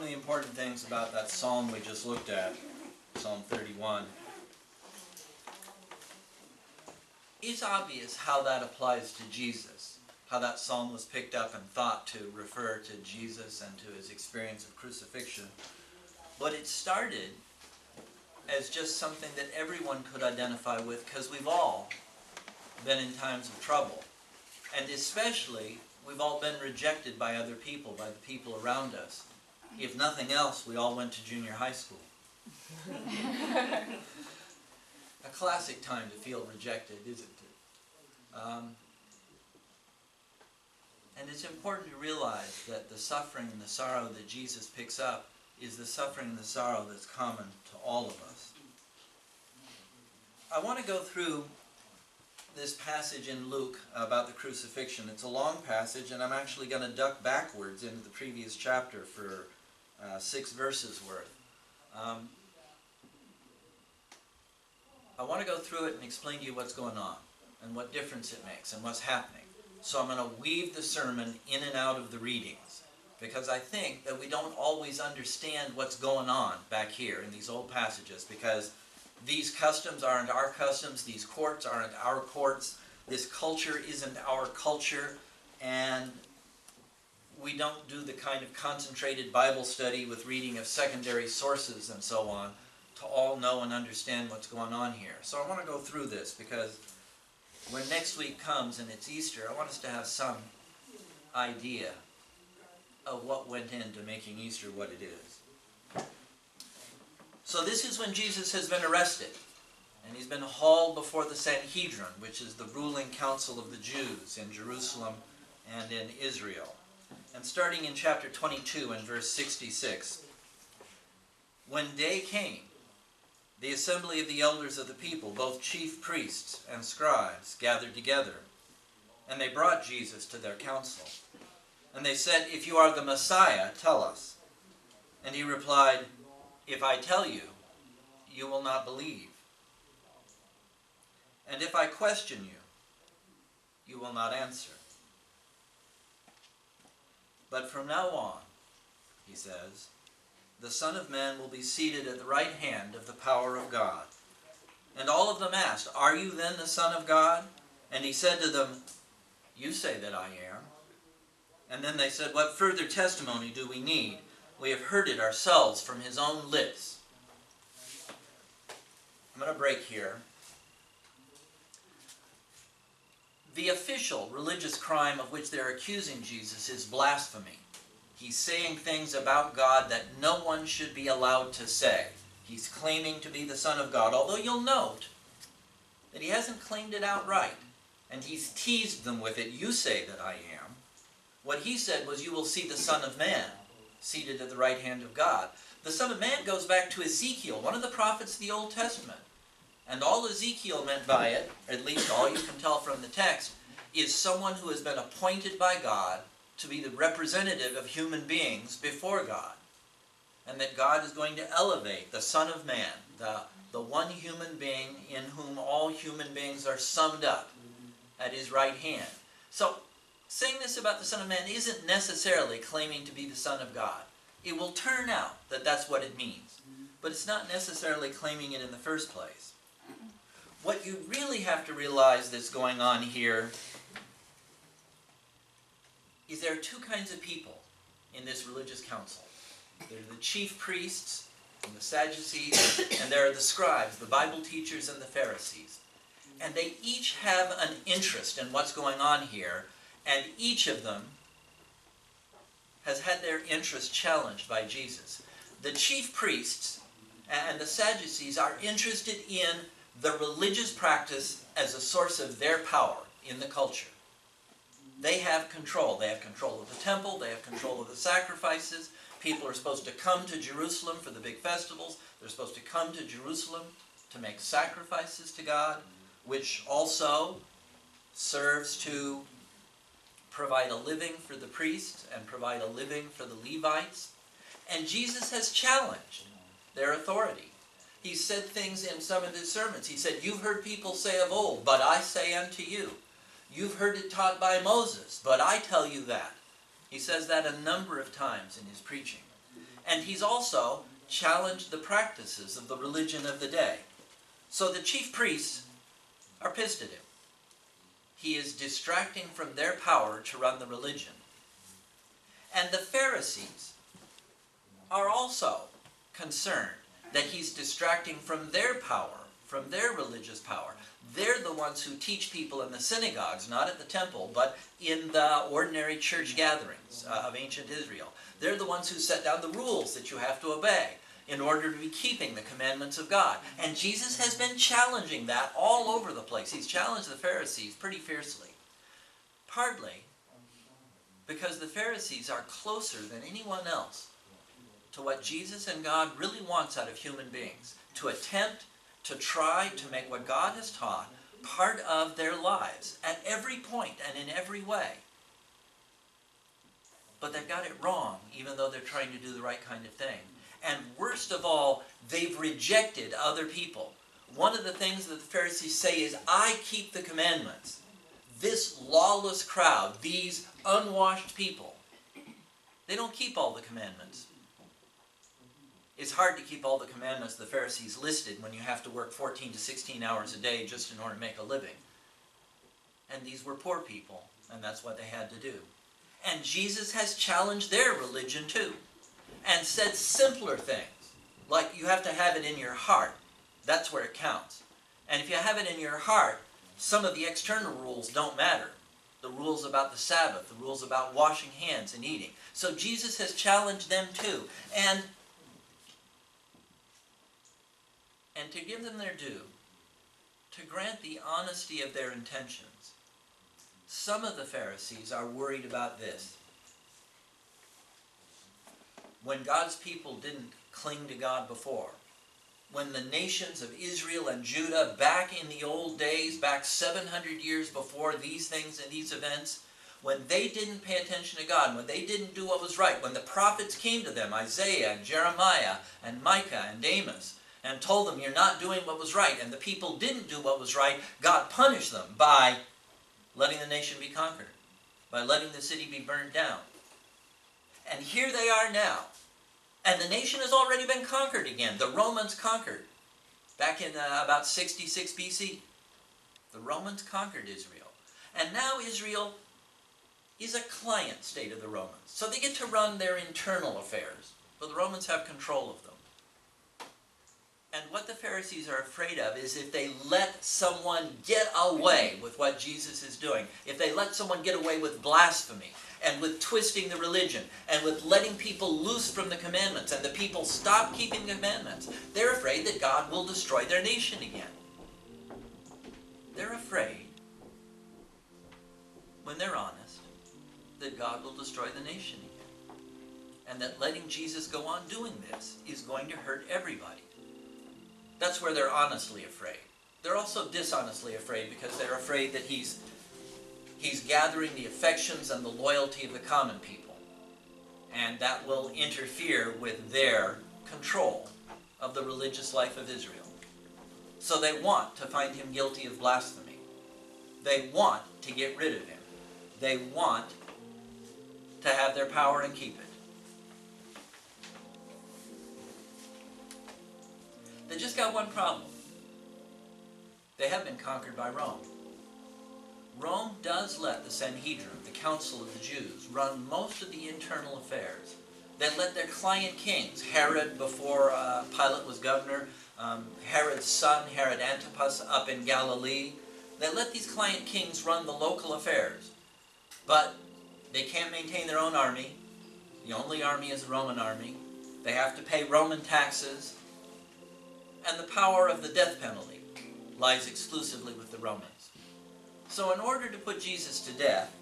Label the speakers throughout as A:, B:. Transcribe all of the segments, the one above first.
A: of the important things about that psalm we just looked at, Psalm 31, it's obvious how that applies to Jesus, how that psalm was picked up and thought to refer to Jesus and to his experience of crucifixion. But it started as just something that everyone could identify with, because we've all been in times of trouble. And especially, we've all been rejected by other people, by the people around us. If nothing else, we all went to junior high school. A classic time to feel rejected, isn't it? And it's important to realize that the suffering and the sorrow that Jesus picks up is the suffering and the sorrow that's common to all of us. I want to go through this passage in Luke about the crucifixion. It's a long passage, and I'm actually going to duck backwards into the previous chapter for 6 verses worth. I want to go through it and explain to you what's going on and what difference it makes and what's happening. So I'm going to weave the sermon in and out of the readings, because I think that we don't always understand what's going on back here in these old passages, because these customs aren't our customs, these courts aren't our courts, this culture isn't our culture, and we don't do the kind of concentrated Bible study with reading of secondary sources and so on to all know and understand what's going on here. So I want to go through this, because when next week comes and it's Easter, I want us to have some idea of what went into making Easter what it is. So this is when Jesus has been arrested, and he's been hauled before the Sanhedrin, which is the ruling council of the Jews in Jerusalem and in Israel. And starting in chapter 22 and verse 66, when day came, the assembly of the elders of the people, both chief priests and scribes, gathered together, and they brought Jesus to their council. And they said, "If you are the Messiah, tell us." And he replied, "If I tell you, you will not believe. And if I question you, you will not answer. But from now on," he says, "the Son of Man will be seated at the right hand of the power of God." And all of them asked, "Are you then the Son of God?" And he said to them, "You say that I am." And then they said, "What further testimony do we need? We have heard it ourselves from his own lips." I'm going to break here. The official religious crime of which they're accusing Jesus is blasphemy. He's saying things about God that no one should be allowed to say. He's claiming to be the Son of God, although you'll note that he hasn't claimed it outright. And he's teased them with it. "You say that I am." What he said was, "You will see the Son of Man seated at the right hand of God." The Son of Man goes back to Ezekiel, one of the prophets of the Old Testament. And all Ezekiel meant by it, at least all you can tell from the text, is someone who has been appointed by God to be the representative of human beings before God. And that God is going to elevate the Son of Man, the one human being in whom all human beings are summed up, at his right hand. So, saying this about the Son of Man isn't necessarily claiming to be the Son of God. It will turn out that that's what it means. But it's not necessarily claiming it in the first place. What you really have to realize that's going on here is there are two kinds of people in this religious council. There are the chief priests and the Sadducees, and there are the scribes, the Bible teachers, and the Pharisees. And they each have an interest in what's going on here, and each of them has had their interest challenged by Jesus. The chief priests and the Sadducees are interested in the religious practice as a source of their power in the culture. They have control. They have control of the temple. They have control of the sacrifices. People are supposed to come to Jerusalem for the big festivals. They're supposed to come to Jerusalem to make sacrifices to God, which also serves to provide a living for the priests and provide a living for the Levites. And Jesus has challenged their authority. He said things in some of his sermons. He said, "You've heard people say of old, but I say unto you. You've heard it taught by Moses, but I tell you that." He says that a number of times in his preaching. And he's also challenged the practices of the religion of the day. So the chief priests are pissed at him. He is distracting from their power to run the religion. And the Pharisees are also concerned that he's distracting from their power, from their religious power. They're the ones who teach people in the synagogues, not at the temple, but in the ordinary church gatherings of ancient Israel. They're the ones who set down the rules that you have to obey in order to be keeping the commandments of God. And Jesus has been challenging that all over the place. He's challenged the Pharisees pretty fiercely. Partly because the Pharisees are closer than anyone else to what Jesus and God really wants out of human beings. To attempt to try to make what God has taught part of their lives at every point and in every way. But they've got it wrong, even though they're trying to do the right kind of thing. And worst of all, they've rejected other people. One of the things that the Pharisees say is, I keep the commandments. This lawless crowd, these unwashed people, they don't keep all the commandments. It's hard to keep all the commandments the Pharisees listed when you have to work 14 to 16 hours a day just in order to make a living. And these were poor people, and that's what they had to do. And Jesus has challenged their religion too, and said simpler things, like you have to have it in your heart. That's where it counts. And if you have it in your heart, some of the external rules don't matter. The rules about the Sabbath, the rules about washing hands and eating. So Jesus has challenged them too. And to give them their due, to grant the honesty of their intentions, some of the Pharisees are worried about this. When God's people didn't cling to God before, when the nations of Israel and Judah back in the old days, back 700 years before these things and these events, when they didn't pay attention to God, when they didn't do what was right, when the prophets came to them, Isaiah and Jeremiah and Micah and Amos, and told them you're not doing what was right, and the people didn't do what was right, God punished them by letting the nation be conquered, by letting the city be burned down. And here they are now. And the nation has already been conquered again. The Romans conquered back in about 66 BC. The Romans conquered Israel. And now Israel is a client state of the Romans. So they get to run their internal affairs. But the Romans have control of them. And what the Pharisees are afraid of is if they let someone get away with what Jesus is doing, if they let someone get away with blasphemy, and with twisting the religion, and with letting people loose from the commandments, and the people stop keeping the commandments, they're afraid that God will destroy their nation again. They're afraid, when they're honest, that God will destroy the nation again. And that letting Jesus go on doing this is going to hurt everybody. That's where they're honestly afraid. They're also dishonestly afraid because they're afraid that he's gathering the affections and the loyalty of the common people. And that will interfere with their control of the religious life of Israel. So they want to find him guilty of blasphemy. They want to get rid of him. They want to have their power and keep it. They just got one problem. They have been conquered by Rome. Rome does let the Sanhedrin, the council of the Jews, run most of the internal affairs. They let their client kings, Herod before Pilate was governor, Herod's son, Herod Antipas up in Galilee, they let these client kings run the local affairs. But they can't maintain their own army. The only army is the Roman army. They have to pay Roman taxes. And the power of the death penalty lies exclusively with the Romans. So in order to put Jesus to death,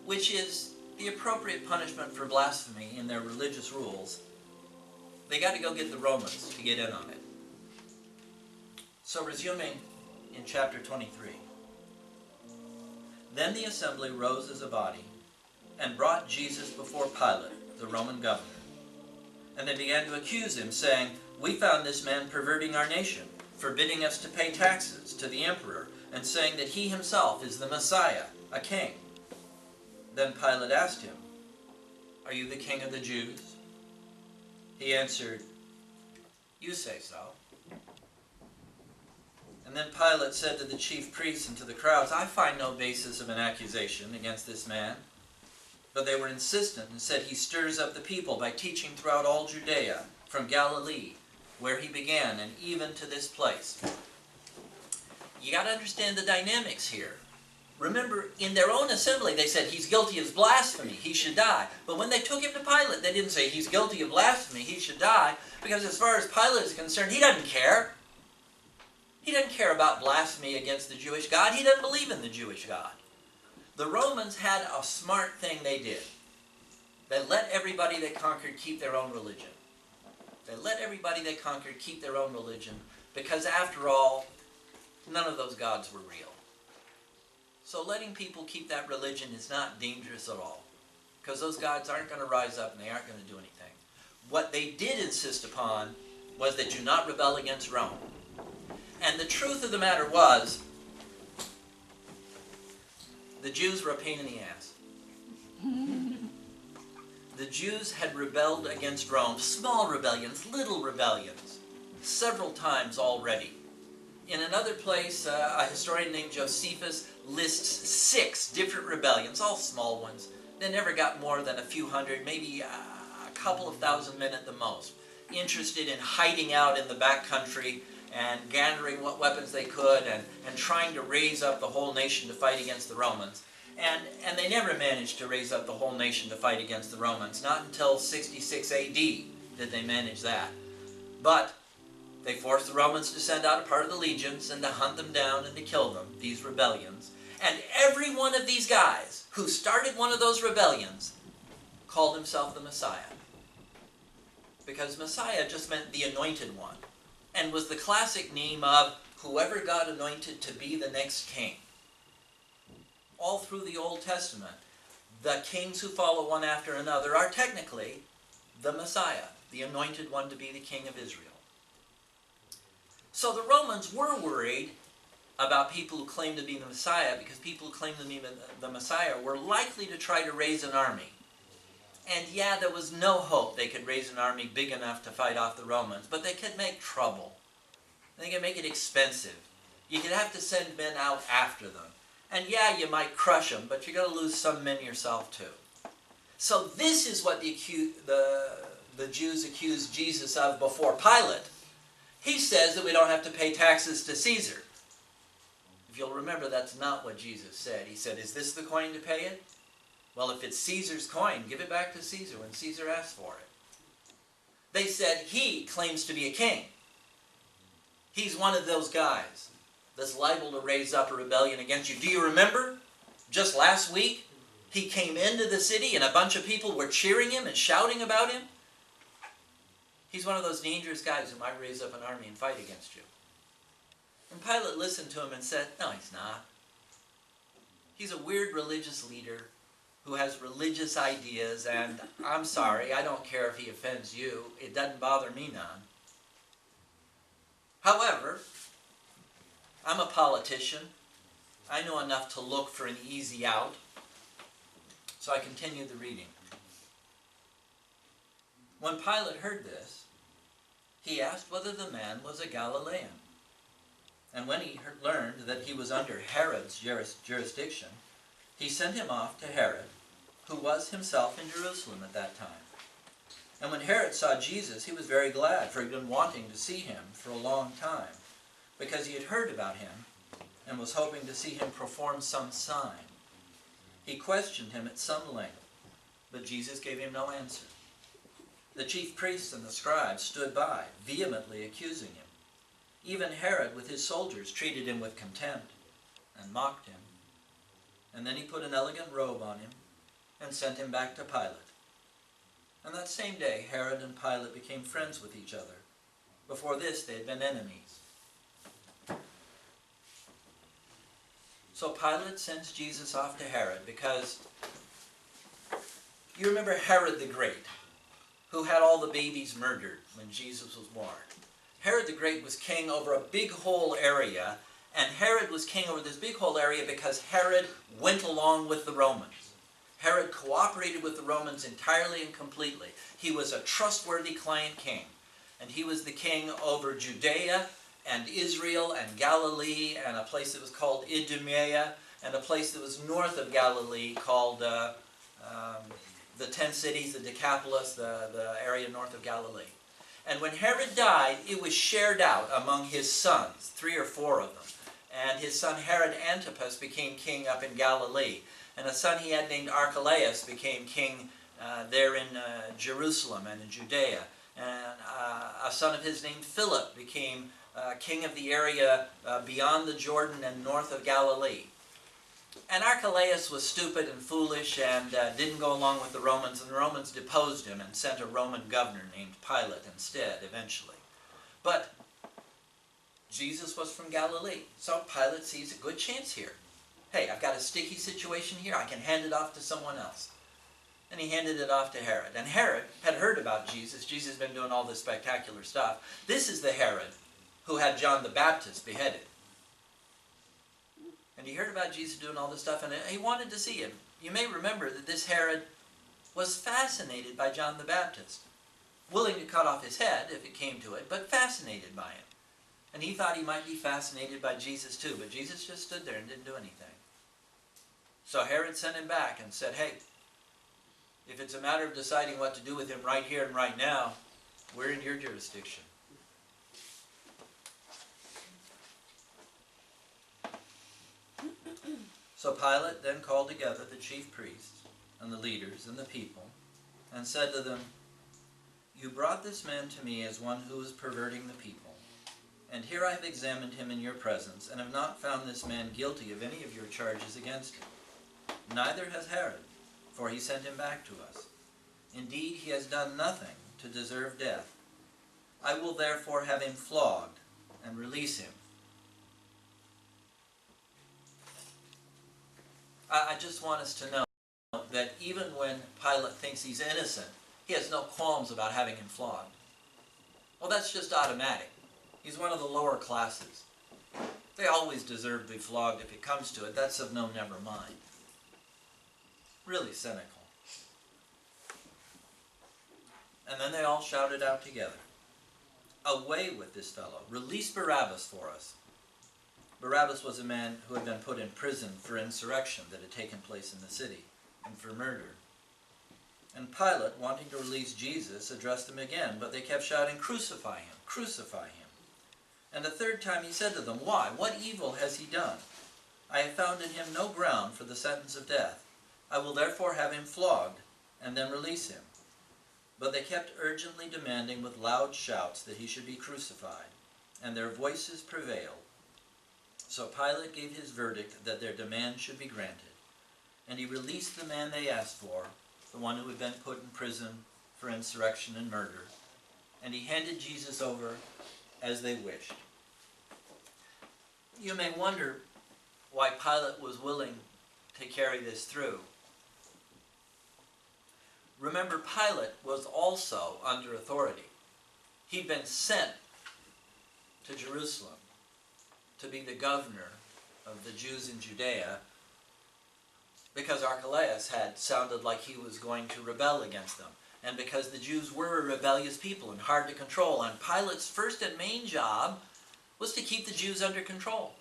A: which is the appropriate punishment for blasphemy in their religious rules, they got to go get the Romans to get in on it. So resuming in chapter 23. Then the assembly rose as a body and brought Jesus before Pilate, the Roman governor. And they began to accuse him, saying, "We found this man perverting our nation, forbidding us to pay taxes to the emperor, and saying that he himself is the Messiah, a king." Then Pilate asked him, "Are you the king of the Jews?" He answered, "You say so." And then Pilate said to the chief priests and to the crowds, "I find no basis of an accusation against this man." But they were insistent and said, "He stirs up the people by teaching throughout all Judea, from Galilee, where he began, and even to this place." You got to understand the dynamics here. Remember, in their own assembly, they said, "He's guilty of blasphemy, he should die." But when they took him to Pilate, they didn't say, "He's guilty of blasphemy, he should die," because as far as Pilate is concerned, he doesn't care. He doesn't care about blasphemy against the Jewish God. He doesn't believe in the Jewish God. The Romans had a smart thing they did. They let everybody they conquered keep their own religion. They let everybody they conquered keep their own religion because, after all, none of those gods were real. So letting people keep that religion is not dangerous at all, because those gods aren't going to rise up and they aren't going to do anything. What they did insist upon was that you not rebel against Rome. And the truth of the matter was, the Jews were a pain in the ass. The Jews had rebelled against Rome, small rebellions, little rebellions, several times already. In another place, a historian named Josephus lists 6 different rebellions, all small ones. They never got more than a few hundred, maybe a couple of thousand men at the most, interested in hiding out in the back country and gathering what weapons they could and trying to raise up the whole nation to fight against the Romans. And they never managed to raise up the whole nation to fight against the Romans. Not until 66 AD did they manage that. But they forced the Romans to send out a part of the legions and to hunt them down and to kill them, these rebellions. And every one of these guys who started one of those rebellions called himself the Messiah. Because Messiah just meant the anointed one, and was the classic name of whoever God anointed to be the next king. All through the Old Testament, the kings who follow one after another are technically the Messiah, the anointed one to be the king of Israel. So the Romans were worried about people who claimed to be the Messiah, because people who claimed to be the Messiah were likely to try to raise an army. And yeah, there was no hope they could raise an army big enough to fight off the Romans, but they could make trouble. They could make it expensive. You could have to send men out after them. And yeah, you might crush them, but you're going to lose some men yourself too. So this is what the Jews accused Jesus of before Pilate. He says that we don't have to pay taxes to Caesar. If you'll remember, that's not what Jesus said. He said, "Is this the coin to pay it? Well, if it's Caesar's coin, give it back to Caesar when Caesar asks for it." They said, "He claims to be a king. He's one of those guys that's liable to raise up a rebellion against you. Do you remember? Just last week, he came into the city and a bunch of people were cheering him and shouting about him. He's one of those dangerous guys who might raise up an army and fight against you." And Pilate listened to him and said, "No, he's not. He's a weird religious leader who has religious ideas, and I'm sorry, I don't care if he offends you. It doesn't bother me none. However, I'm a politician. I know enough to look for an easy out." So I continued the reading. When Pilate heard this, he asked whether the man was a Galilean. And when he learned that he was under Herod's jurisdiction, he sent him off to Herod, who was himself in Jerusalem at that time. And when Herod saw Jesus, he was very glad, for he had been wanting to see him for a long time, because he had heard about him and was hoping to see him perform some sign. He questioned him at some length, but Jesus gave him no answer. The chief priests and the scribes stood by, vehemently accusing him. Even Herod with his soldiers treated him with contempt and mocked him. And then he put an elegant robe on him and sent him back to Pilate. And that same day, Herod and Pilate became friends with each other. Before this, they had been enemies. So Pilate sends Jesus off to Herod because you remember Herod the Great, who had all the babies murdered when Jesus was born. Herod the Great was king over a big whole area, and Herod was king over this big whole area because Herod went along with the Romans. Herod cooperated with the Romans entirely and completely. He was a trustworthy client king. And he was the king over Judea and Israel and Galilee and a place that was called Idumea and a place that was north of Galilee called the 10 cities, the Decapolis, the area north of Galilee. And when Herod died, it was shared out among his sons, 3 or 4 of them. And his son Herod Antipas became king up in Galilee. And a son he had named Archelaus became king there in Jerusalem and in Judea. And a son of his named Philip became king of the area beyond the Jordan and north of Galilee. And Archelaus was stupid and foolish and didn't go along with the Romans, and the Romans deposed him and sent a Roman governor named Pilate instead, eventually. But Jesus was from Galilee, so Pilate sees a good chance here. Hey, I've got a sticky situation here, I can hand it off to someone else. And he handed it off to Herod. And Herod had heard about Jesus. Jesus had been doing all this spectacular stuff. This is the Herod who had John the Baptist beheaded. And he heard about Jesus doing all this stuff, and he wanted to see him. You may remember that this Herod was fascinated by John the Baptist. Willing to cut off his head if it came to it, but fascinated by him. And he thought he might be fascinated by Jesus too, but Jesus just stood there and didn't do anything. So Herod sent him back and said, hey, if it's a matter of deciding what to do with him right here and right now, we're in your jurisdiction. So Pilate then called together the chief priests and the leaders and the people and said to them, you brought this man to me as one who is perverting the people. And here I have examined him in your presence and have not found this man guilty of any of your charges against him. Neither has Herod, for he sent him back to us. Indeed, he has done nothing to deserve death. I will therefore have him flogged and release him. I just want us to know that even when Pilate thinks he's innocent, he has no qualms about having him flogged. Well, that's just automatic. He's one of the lower classes. They always deserve to be flogged if it comes to it. That's of no never mind. Really cynical. And then they all shouted out together, away with this fellow. Release Barabbas for us. Barabbas was a man who had been put in prison for insurrection that had taken place in the city and for murder. And Pilate, wanting to release Jesus, addressed them again, but they kept shouting, crucify him, crucify him. And the third time he said to them, why? What evil has he done? I have found in him no ground for the sentence of death. I will therefore have him flogged and then release him. But they kept urgently demanding with loud shouts that he should be crucified, and their voices prevailed. So Pilate gave his verdict that their demand should be granted, and he released the man they asked for, the one who had been put in prison for insurrection and murder, and he handed Jesus over as they wished. You may wonder why Pilate was willing to carry this through. Remember, Pilate was also under authority. He'd been sent to Jerusalem to be the governor of the Jews in Judea because Archelaus had sounded like he was going to rebel against them, and because the Jews were a rebellious people and hard to control, and Pilate's first and main job was to keep the Jews under control.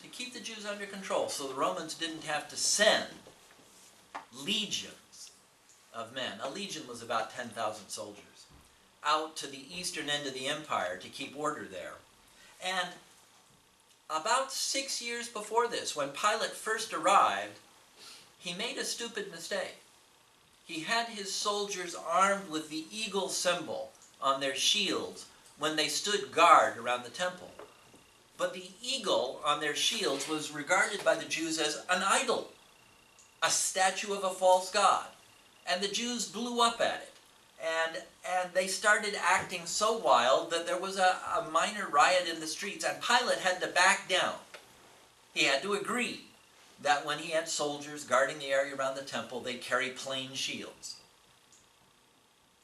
A: To keep the Jews under control so the Romans didn't have to send legions of men. A legion was about 10,000 soldiers out to the eastern end of the empire to keep order there. And about 6 years before this, when Pilate first arrived, he made a stupid mistake. He had his soldiers armed with the eagle symbol on their shields when they stood guard around the temple. But the eagle on their shields was regarded by the Jews as an idol, a statue of a false god. And the Jews blew up at it. And they started acting so wild that there was a minor riot in the streets, and Pilate had to back down. He had to agree that when he had soldiers guarding the area around the temple, they'd carry plain shields.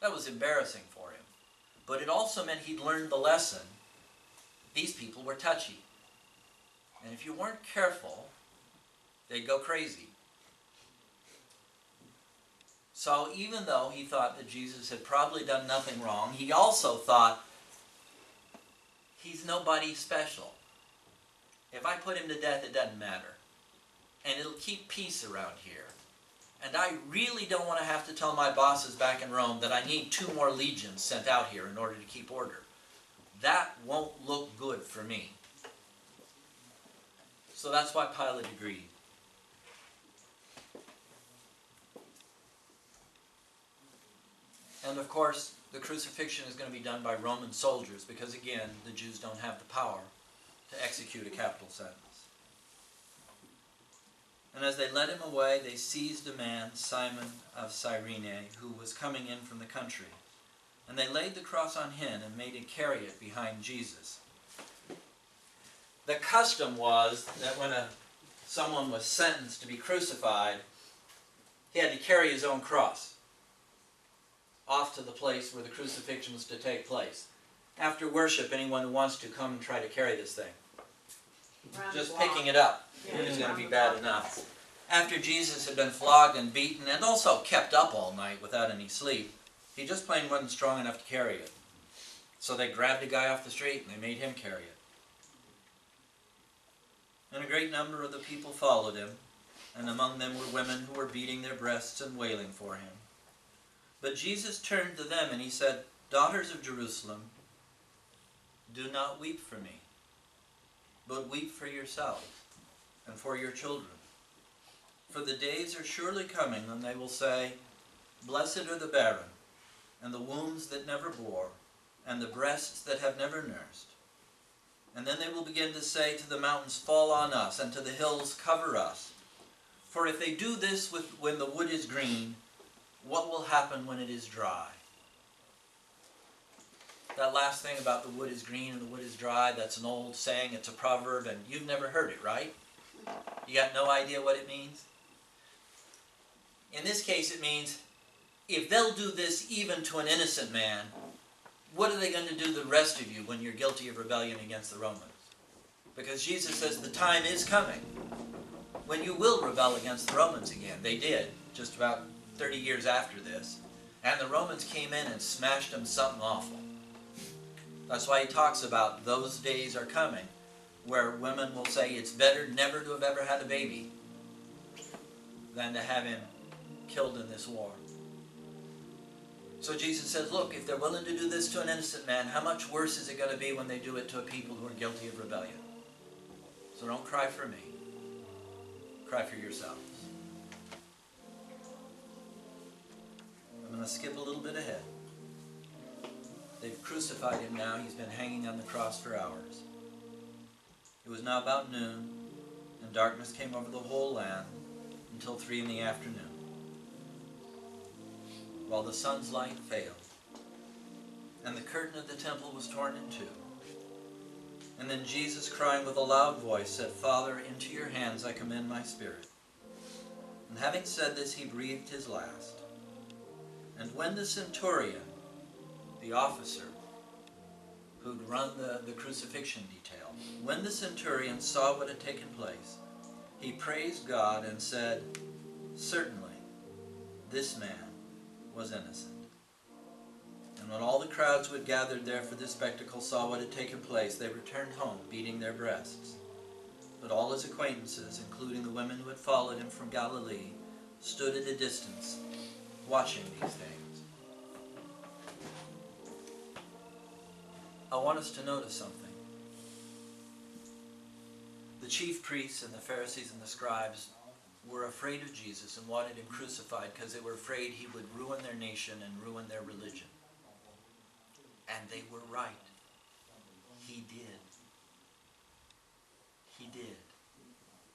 A: That was embarrassing for him. But it also meant he'd learned the lesson. These people were touchy. And if you weren't careful, they'd go crazy. So even though he thought that Jesus had probably done nothing wrong, he also thought, he's nobody special. If I put him to death, it doesn't matter. And it'll keep peace around here. And I really don't want to have to tell my bosses back in Rome that I need 2 more legions sent out here in order to keep order. That won't look good for me. So that's why Pilate agreed. And of course, the crucifixion is going to be done by Roman soldiers because, again, the Jews don't have the power to execute a capital sentence. And as they led him away, they seized a man, Simon of Cyrene, who was coming in from the country. And they laid the cross on him and made him carry it behind Jesus. The custom was that when someone was sentenced to be crucified, he had to carry his own cross off to the place where the crucifixion was to take place. After worship, anyone who wants to come and try to carry this thing. Just picking it up is going to be bad enough. After Jesus had been flogged and beaten and also kept up all night without any sleep, he just plain wasn't strong enough to carry it. So they grabbed a guy off the street and they made him carry it. And a great number of the people followed him, and among them were women who were beating their breasts and wailing for him. But Jesus turned to them and he said, "Daughters of Jerusalem, do not weep for me, but weep for yourselves and for your children. For the days are surely coming when they will say, 'Blessed are the barren, and the wombs that never bore, and the breasts that have never nursed.' And then they will begin to say to the mountains, 'Fall on us,' and to the hills, 'Cover us.' For if they do this when the wood is green, what will happen when it is dry?" That last thing about the wood is green and the wood is dry, that's an old saying, it's a proverb, and you've never heard it, right? You got no idea what it means? In this case, it means, if they'll do this even to an innocent man, what are they going to do to the rest of you when you're guilty of rebellion against the Romans? Because Jesus says the time is coming when you will rebel against the Romans again. They did, just about 30 years after this. And the Romans came in and smashed them something awful. That's why he talks about those days are coming, where women will say it's better never to have ever had a baby than to have him killed in this war. So Jesus says, look, if they're willing to do this to an innocent man, how much worse is it going to be when they do it to a people who are guilty of rebellion? So don't cry for me. Cry for yourselves. I'm going to skip a little bit ahead. They've crucified him now. He's been hanging on the cross for hours. It was now about noon, and darkness came over the whole land until 3 in the afternoon, while the sun's light failed, and the curtain of the temple was torn in two. And then Jesus, crying with a loud voice, said, "Father, into your hands I commend my spirit." And having said this, he breathed his last. And when the centurion, the officer who'd run the crucifixion detail, when the centurion saw what had taken place, he praised God and said, "Certainly, this man was innocent." And when all the crowds who had gathered there for this spectacle saw what had taken place, they returned home, beating their breasts. But all his acquaintances, including the women who had followed him from Galilee, stood at a distance, watching these things. I want us to notice something. The chief priests and the Pharisees and the scribes were afraid of Jesus and wanted him crucified because they were afraid he would ruin their nation and ruin their religion. And they were right. He did. He did.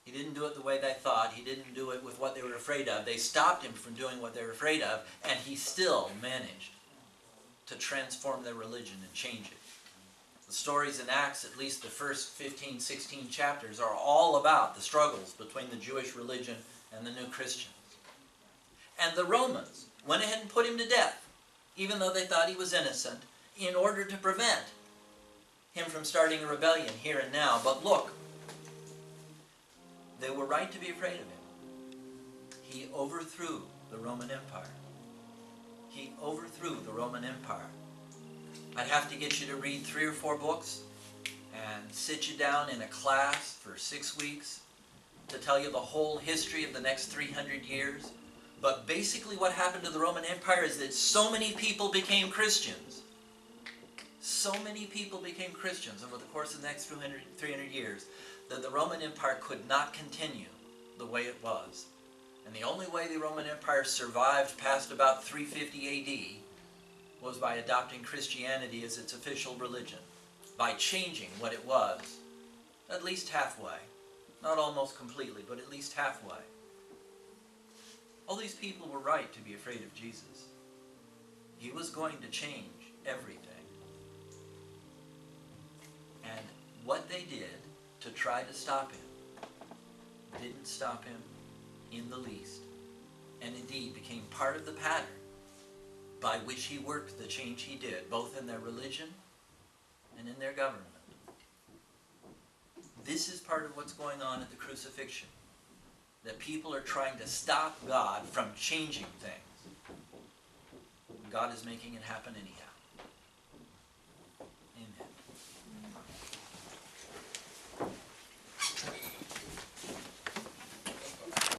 A: He didn't do it the way they thought. He didn't do it with what they were afraid of. They stopped him from doing what they were afraid of, and he still managed to transform their religion and change it. The stories in Acts, at least the first 15, 16 chapters, are all about the struggles between the Jewish religion and the new Christians. And the Romans went ahead and put him to death, even though they thought he was innocent, in order to prevent him from starting a rebellion here and now. But look, they were right to be afraid of him. He overthrew the Roman Empire. He overthrew the Roman Empire. I'd have to get you to read 3 or 4 books and sit you down in a class for 6 weeks to tell you the whole history of the next 300 years. But basically what happened to the Roman Empire is that so many people became Christians. So many people became Christians over the course of the next 300 years that the Roman Empire could not continue the way it was. And the only way the Roman Empire survived past about 350 AD was by adopting Christianity as its official religion, by changing what it was, at least halfway. Not almost completely, but at least halfway. All these people were right to be afraid of Jesus. He was going to change everything. And what they did to try to stop him didn't stop him in the least, and indeed became part of the pattern by which he worked the change he did, both in their religion and in their government. This is part of what's going on at the crucifixion, that people are trying to stop God from changing things. God is making it happen anyhow.